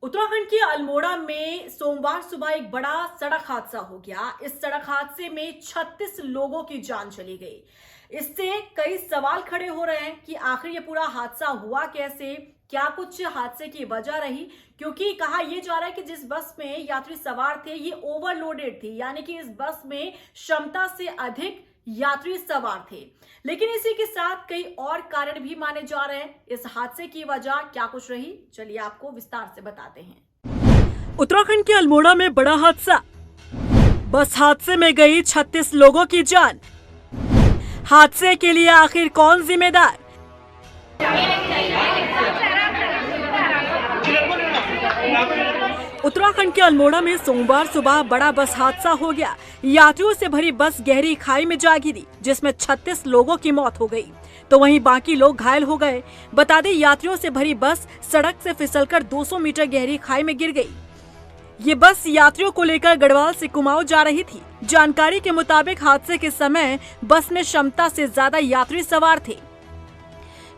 उत्तराखंड के अल्मोड़ा में सोमवार सुबह एक बड़ा सड़क हादसा हो गया। इस सड़क हादसे में 36 लोगों की जान चली गई। इससे कई सवाल खड़े हो रहे हैं कि आखिर ये पूरा हादसा हुआ कैसे, क्या कुछ हादसे की वजह रही, क्योंकि कहा यह जा रहा है कि जिस बस में यात्री सवार थे ये ओवरलोडेड थी, यानी कि इस बस में क्षमता से अधिक यात्री सवार थे। लेकिन इसी के साथ कई और कारण भी माने जा रहे हैं। इस हादसे की वजह क्या कुछ रही, चलिए आपको विस्तार से बताते हैं। उत्तराखंड के अल्मोड़ा में बड़ा हादसा, बस हादसे में गई 36 लोगों की जान। हादसे के लिए आखिर कौन जिम्मेदार? उत्तराखंड के अल्मोड़ा में सोमवार सुबह बड़ा बस हादसा हो गया। यात्रियों से भरी बस गहरी खाई में जा गिरी, जिसमें 36 लोगों की मौत हो गई, तो वहीं बाकी लोग घायल हो गए। बता दें, यात्रियों से भरी बस सड़क से फिसलकर 200 मीटर गहरी खाई में गिर गई। ये बस यात्रियों को लेकर गढ़वाल से कुमाऊं जा रही थी। जानकारी के मुताबिक हादसे के समय बस में क्षमता से ज्यादा यात्री सवार थे।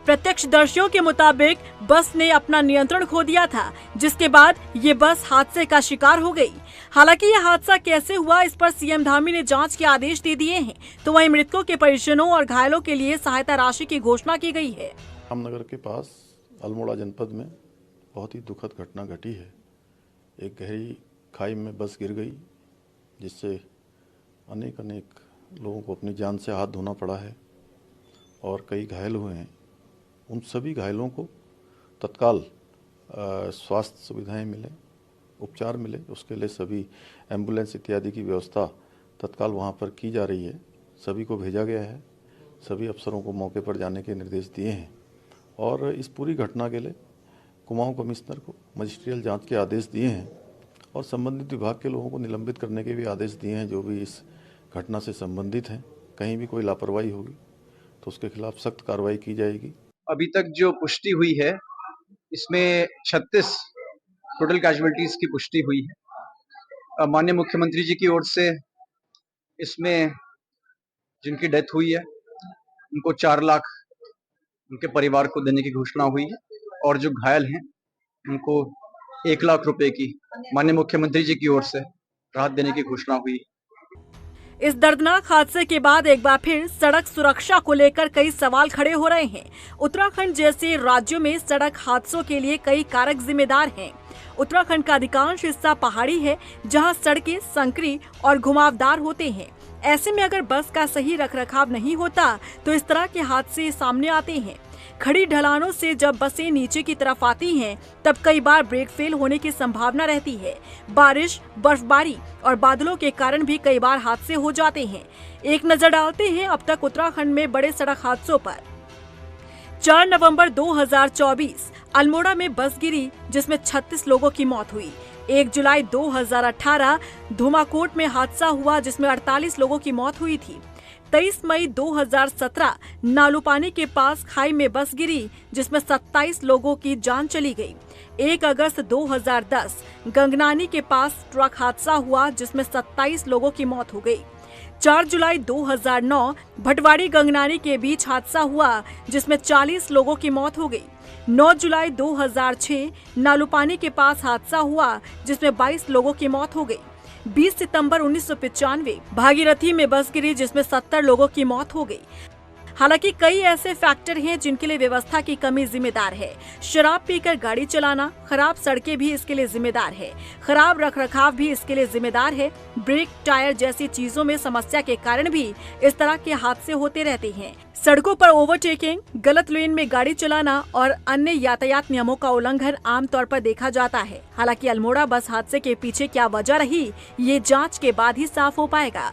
प्रत्यक्षदर्शियों के मुताबिक बस ने अपना नियंत्रण खो दिया था, जिसके बाद ये बस हादसे का शिकार हो गई। हालांकि यह हादसा कैसे हुआ, इस पर सीएम धामी ने जांच के आदेश दे दिए हैं, तो वहीं मृतकों के परिजनों और घायलों के लिए सहायता राशि की घोषणा की गई है। रामनगर के पास अल्मोड़ा जनपद में बहुत ही दुखद घटना घटी है। एक गहरी खाई में बस गिर गई, जिससे अनेक लोगों को अपनी जान से हाथ धोना पड़ा है और कई घायल हुए हैं। उन सभी घायलों को तत्काल स्वास्थ्य सुविधाएं मिले, उपचार मिले, उसके लिए सभी एम्बुलेंस इत्यादि की व्यवस्था तत्काल वहां पर की जा रही है। सभी को भेजा गया है, सभी अफसरों को मौके पर जाने के निर्देश दिए हैं और इस पूरी घटना के लिए कुमाऊं कमिश्नर को मजिस्ट्रियल जांच के आदेश दिए हैं और संबंधित विभाग के लोगों को निलंबित करने के भी आदेश दिए हैं, जो भी इस घटना से संबंधित हैं। कहीं भी कोई लापरवाही होगी तो उसके खिलाफ सख्त कार्रवाई की जाएगी। अभी तक जो पुष्टि हुई है, इसमें 36 टोटल कैजुअलिटीज की पुष्टि हुई है। माननीय मुख्यमंत्री जी की ओर से इसमें जिनकी डेथ हुई है उनको 4 लाख उनके परिवार को देने की घोषणा हुई है और जो घायल हैं उनको 1 लाख रुपए की माननीय मुख्यमंत्री जी की ओर से राहत देने की घोषणा हुई है। इस दर्दनाक हादसे के बाद एक बार फिर सड़क सुरक्षा को लेकर कई सवाल खड़े हो रहे हैं। उत्तराखंड जैसे राज्यों में सड़क हादसों के लिए कई कारक जिम्मेदार हैं। उत्तराखंड का अधिकांश हिस्सा पहाड़ी है, जहां सड़कें संकरी और घुमावदार होते हैं। ऐसे में अगर बस का सही रखरखाव नहीं होता तो इस तरह के हादसे सामने आते हैं। खड़ी ढलानों से जब बसें नीचे की तरफ आती हैं, तब कई बार ब्रेक फेल होने की संभावना रहती है। बारिश, बर्फबारी और बादलों के कारण भी कई बार हादसे हो जाते हैं। एक नजर डालते हैं अब तक उत्तराखंड में बड़े सड़क हादसों पर। 4 नवंबर 2024 अल्मोड़ा में बस गिरी, जिसमें 36 लोगों की मौत हुई। 1 जुलाई 2018 धुमाकोट में हादसा हुआ, जिसमें 48 लोगों की मौत हुई थी। 23 मई 2017 नालूपानी के पास खाई में बस गिरी, जिसमें 27 लोगों की जान चली गई। 1 अगस्त 2010 गंगनानी के पास ट्रक हादसा हुआ, जिसमें 27 लोगों की मौत हो गई। 4 जुलाई 2009 भटवाड़ी गंगनानी के बीच हादसा हुआ, जिसमें 40 लोगों की मौत हो गई। 9 जुलाई 2006 नालूपानी के पास हादसा हुआ, जिसमें 22 लोगों की मौत हो गई। 20 सितंबर 1995 भागीरथी में बस गिरी, जिसमें 70 लोगों की मौत हो गई। हालांकि कई ऐसे फैक्टर हैं जिनके लिए व्यवस्था की कमी जिम्मेदार है। शराब पीकर गाड़ी चलाना, खराब सड़कें भी इसके लिए जिम्मेदार है, खराब रखरखाव भी इसके लिए जिम्मेदार है। ब्रेक, टायर जैसी चीजों में समस्या के कारण भी इस तरह के हादसे होते रहते हैं। सड़कों पर ओवरटेकिंग, गलत लेन में गाड़ी चलाना और अन्य यातायात नियमों का उल्लंघन आमतौर पर देखा जाता है। हालांकि अल्मोड़ा बस हादसे के पीछे क्या वजह रही, ये जांच के बाद ही साफ हो पाएगा।